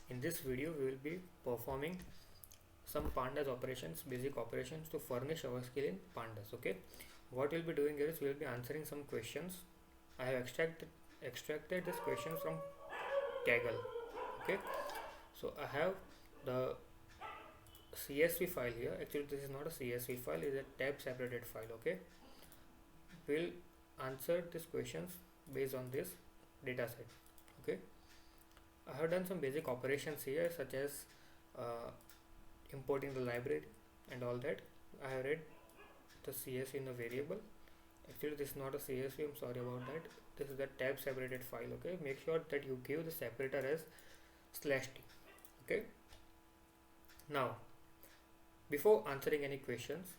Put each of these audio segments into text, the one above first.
In this video, we will be performing some pandas operations, basic operations to furnish our skill in pandas. Okay, what we'll be doing here is we'll be answering some questions. I have extracted this question from Kaggle. Okay, so I have the CSV file here. Actually, this is not a CSV file; it's a tab separated file. Okay, we'll answer these questions based on this data set. Okay, I have done some basic operations here, such as uh, importing the library and all that. I have read the CSV in a variable. Actually, this is not a CSV. I'm sorry about that. This is the tab separated file. Okay, make sure that you give the separator as /t. Okay, now before answering any questions,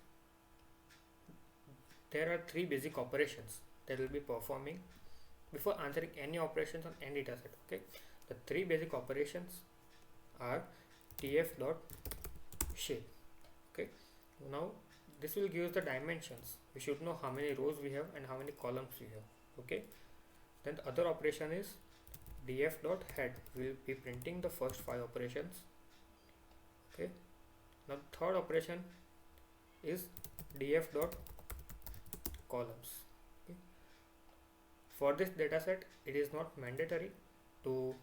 there are three basic operations that will be performing before answering any operations on any data set. Okay, the three basic operations are tf dot shape. Okay, now this will give us the dimensions. We should know how many rows we have and how many columns we have. Okay, then the other operation is df dot head. We will be printing the first five operations. Okay, now the third operation is df dot columns. Okay, for this data set, it is not mandatory to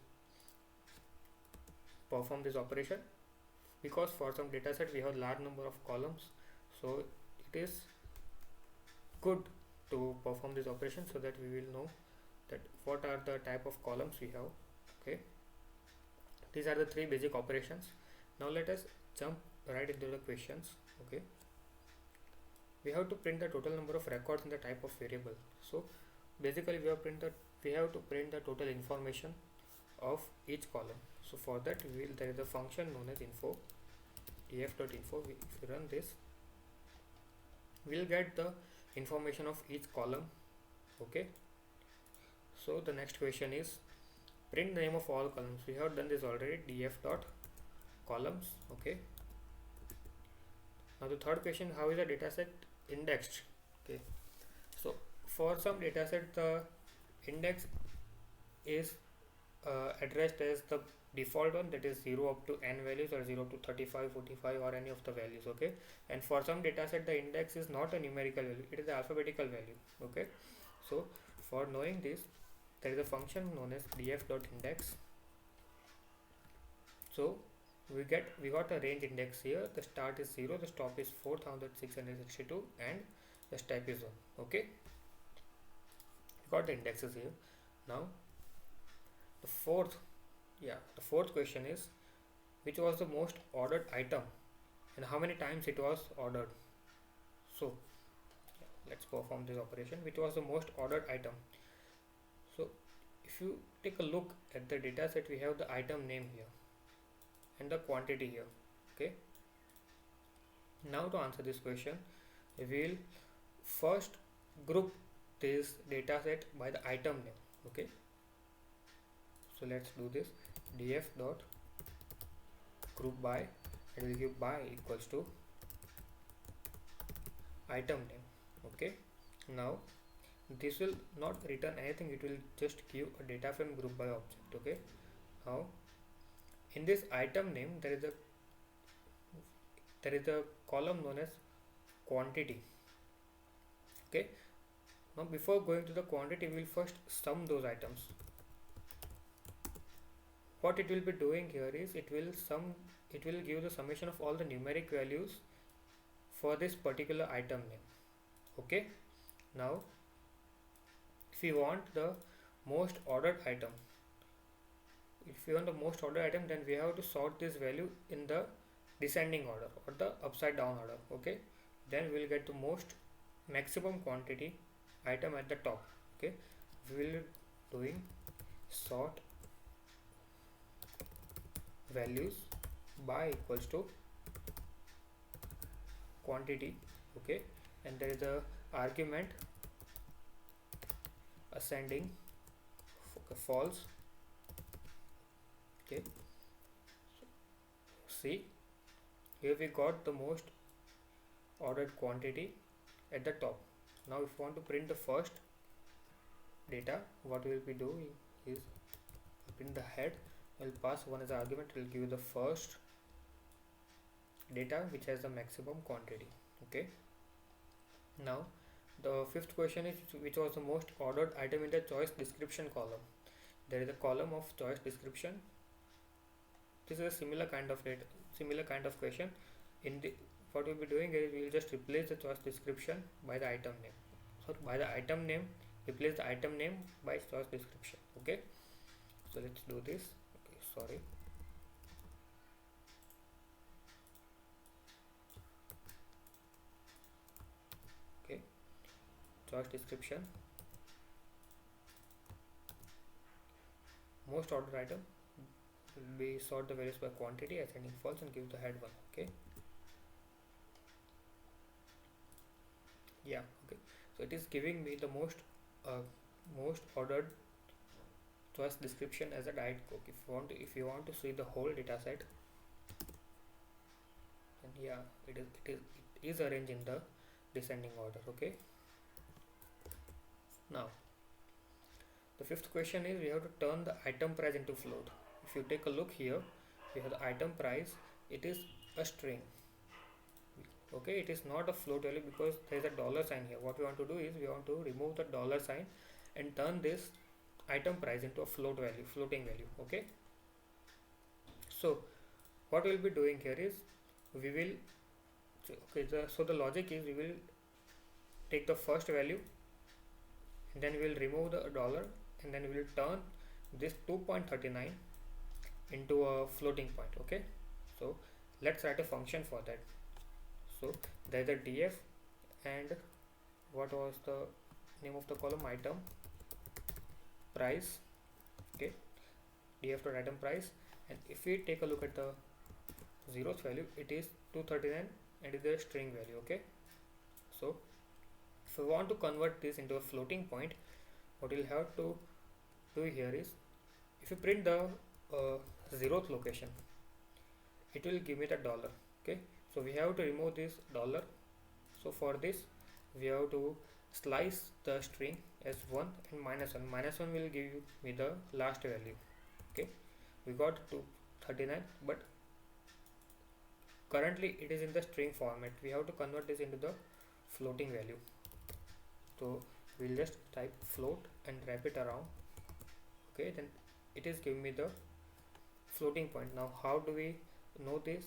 perform this operation, because for some data set we have large number of columns, so it is good to perform this operation so that we will know that what are the type of columns we have. Okay, these are the three basic operations. Now let us jump right into the questions. Okay, we have to print the total number of records in the type of variable. So basically we have to print the total information of each column. So for that there is a function known as info, tf.info. If you run this, we'll get the information of each column. Okay, so the next question is print the name of all columns. We have done this already, df.columns. Okay, now the third question, how is the dataset indexed? Okay, so for some dataset the index is addressed as the default one, that is 0 up to n values, or 0 to 35, 45, or any of the values. Okay, and for some dataset the index is not a numerical value, it is the alphabetical value. Okay, so for knowing this, there is a function known as df.index. So we got a range index here. The start is 0, the stop is 4662, and the step is 1. Okay, we got the indexes here. Now the fourth question is, which was the most ordered item and how many times it was ordered. So let's perform this operation. Which was the most ordered item? So if you take a look at the data set, we have the item name here and the quantity here. Okay, now to answer this question, we will first group this data set by the item name. Okay, so let's do this. Df dot group by, and we'll give by equals to item name. Okay, now this will not return anything, it will just give a data frame group by object. Okay, now in this item name there is a column known as quantity. Okay, now before going to the quantity, we will first sum those items. What it will be doing here is it will give the summation of all the numeric values for this particular item name. Okay, now if we want the most ordered item, then we have to sort this value in the descending order or the upside down order. Okay, then we will get the maximum quantity item at the top. Okay, we will doing sort values by equals to quantity. Okay, and there is a argument ascending false. Okay, see here we got the most ordered quantity at the top. Now if we want to print the first data, what we will be doing is print the head. I'll pass one as an argument. It will give you the first data which has the maximum quantity. Okay. Now the fifth question is which was the most ordered item in the choice description column. There is a column of choice description. This is a similar kind of question. In the what we'll be doing is we will just replace the choice description by the item name. So by the item name, replace the item name by choice description. Okay. So let's do this. Okay, sorry. Okay, choice description, most ordered item will be sort the values by quantity ascending false and give the head one. Okay. Yeah. Okay. So it is giving me the most ordered choice description as a diet coke. If you want to see the whole data set, then yeah, it is arranged in the descending order. Okay. Now the fifth question is we have to turn the item price into float. If you take a look here, we have the item price. It is a string. Okay, it is not a float value because there is a dollar sign here. What we want to do is we want to remove the dollar sign and turn this item price into a floating value. Okay. So what we'll be doing here is we will so the logic is we will take the first value and then we will remove the dollar and then we will turn this 2.39 into a floating point. Okay. So let's write a function for that. So there is a df and what was the name of the column? Item price. Okay, df dot item price, and if we take a look at the zeroth value, it is 239 and it is a string value. Okay, so if we want to convert this into a floating point, what we'll have to do here is if you print the zeroth location, it will give me the dollar. Okay, so we have to remove this dollar. So for this we have to slice the string as 1 and -1. -1 will give me the last value. Okay, we got 239, but currently it is in the string format. We have to convert this into the floating value. So we'll just type float and wrap it around. Okay, then it is giving me the floating point. Now how do we know this?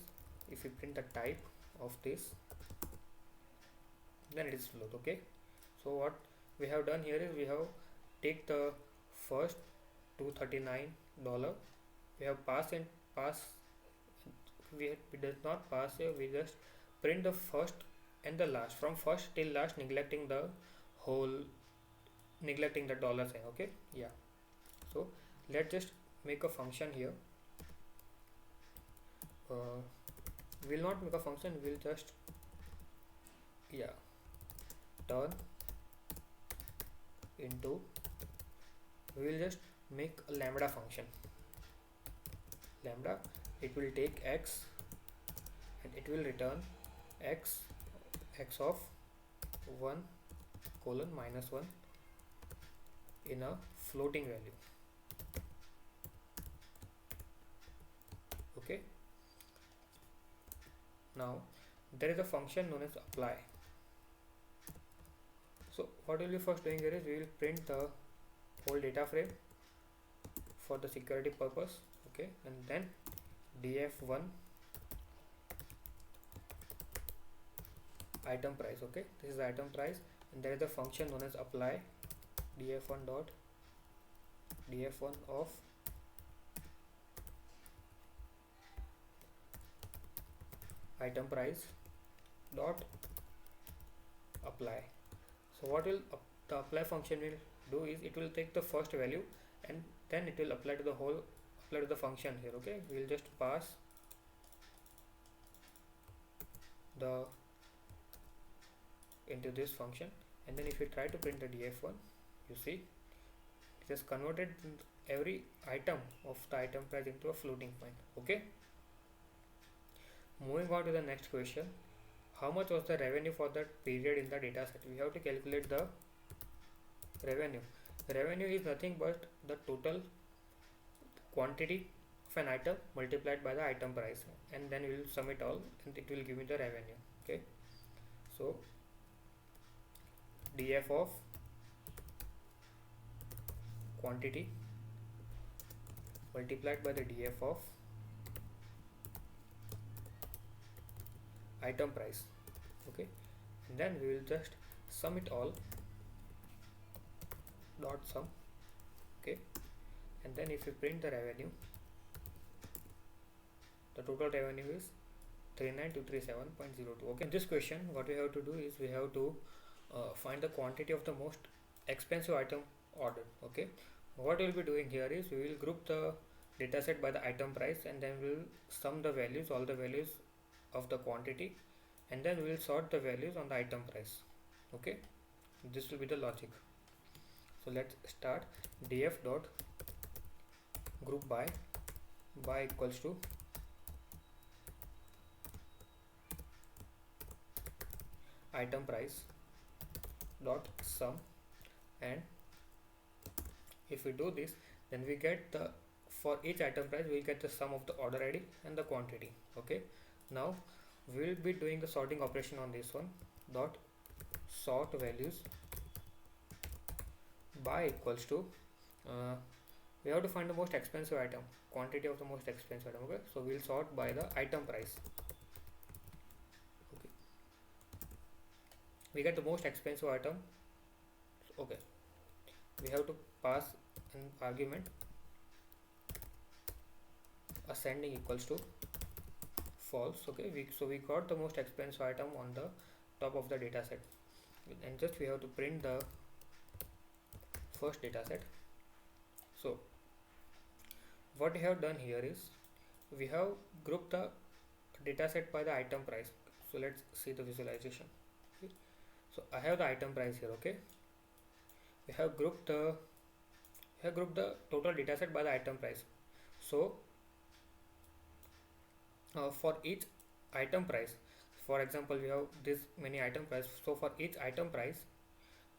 If we print the type of this, then it is float. Okay, so what we have done here is we have take the first $239, we have we does not pass here, we just print the first and the last, from first till last, neglecting the dollar sign. Okay, yeah. So let's just make a function here. We'll not make a function, we'll just turn into, we will just make a lambda function. Lambda, it will take x and it will return x of 1 colon -1 in a floating value. Okay, now there is a function known as apply. So what we'll be first doing here is we will print the whole data frame for the security purpose. Okay, and then df1 item price. Okay, this is the item price, and there is a function known as apply df1 dot df1 of item price dot apply. So what will the apply function will do is it will take the first value and then it will apply to the function here. Okay, we will just pass the into this function, and then if you try to print the df1, you see it has converted every item of the item price into a floating point. Okay, moving on to the next question. How much was the revenue for that period in the data set? We have to calculate the revenue. Revenue is nothing but the total quantity an item multiplied by the item price, and then we will sum it all and it will give me the revenue. Okay, so df of quantity multiplied by the df of item price. Okay, and then we will just sum it all, dot sum. Okay, and then if you print the revenue, the total revenue is 39237.02. Okay, in this question what we have to do is we have to find the quantity of the most expensive item ordered. Okay, what we will be doing here is we will group the data set by the item price, and then we will sum the values, all the values of the quantity, and then we will sort the values on the item price. Okay, this will be the logic. So let's start. df dot group by equals to item price dot sum, and if we do this, then we get the, for each item price we will get the sum of the order ID and the quantity. Okay, now we will be doing the sorting operation on this one. Dot sort values by equals to we have to find the most expensive item, quantity of the most expensive item. Okay, so we will sort by the item price. Okay, we get the most expensive item. Okay, we have to pass an argument ascending equals to false. Okay, so we got the most expensive item on the top of the data set, and just we have to print the first data set. So what we have done here is we have grouped the data set by the item price. So let's see the visualization. Okay, so I have the item price here. Okay, we have grouped the total data set by the item price. So for each item price, for example, we have this many item price, so for each item price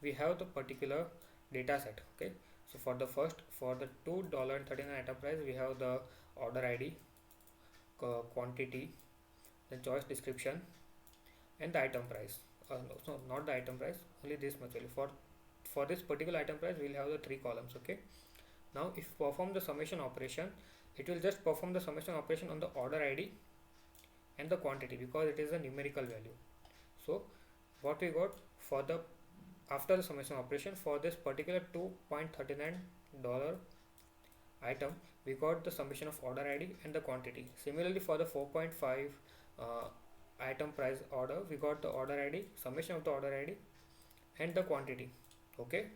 we have the particular data set. Okay, so for the $2.39 item price, we have the order ID, quantity, the choice description, and the item price. No, not the item price, only this much value. For this particular item price, we will have the 3 columns. Okay, now if perform the summation operation, it will just perform the summation operation on the order ID and the quantity, because it is a numerical value. So what we got for the, after the summation operation, for this particular $2.39 item, we got the summation of order ID and the quantity. Similarly, for the 4.5 item price order, we got the order ID, summation of the order ID and the quantity. Okay,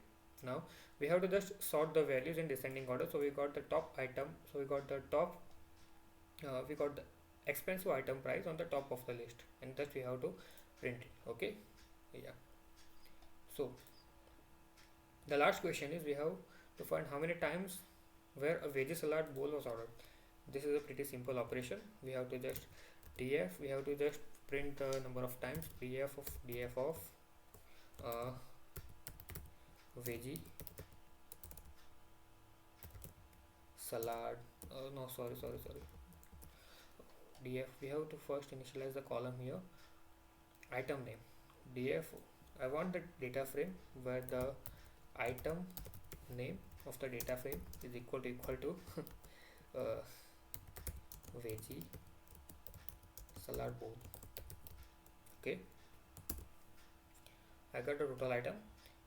now we have to just sort the values in descending order. So we got the top item, so we got the top we got the expensive item price on the top of the list, and that we have to print it. Okay, yeah. So the last question is we have to find how many times where a veggie salad bowl was ordered. This is a pretty simple operation. We have to just we have to just print the number of times. df of veggie salad, no, sorry, df, we have to first initialize the column here, item name. df, I want the data frame where the item name of the data frame is equal to veggie salad bowl. Okay, I got the total item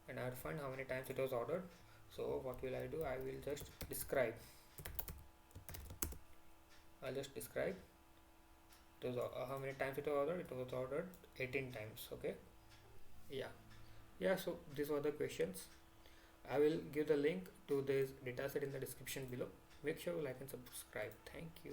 and I have to find how many times it was ordered. So what will I do? I will just describe. I'll just describe it was how many times it was ordered. It was ordered 18 times. Okay, yeah, so these were the questions. I will give the link to this dataset in the description below. Make sure you like and subscribe. Thank you.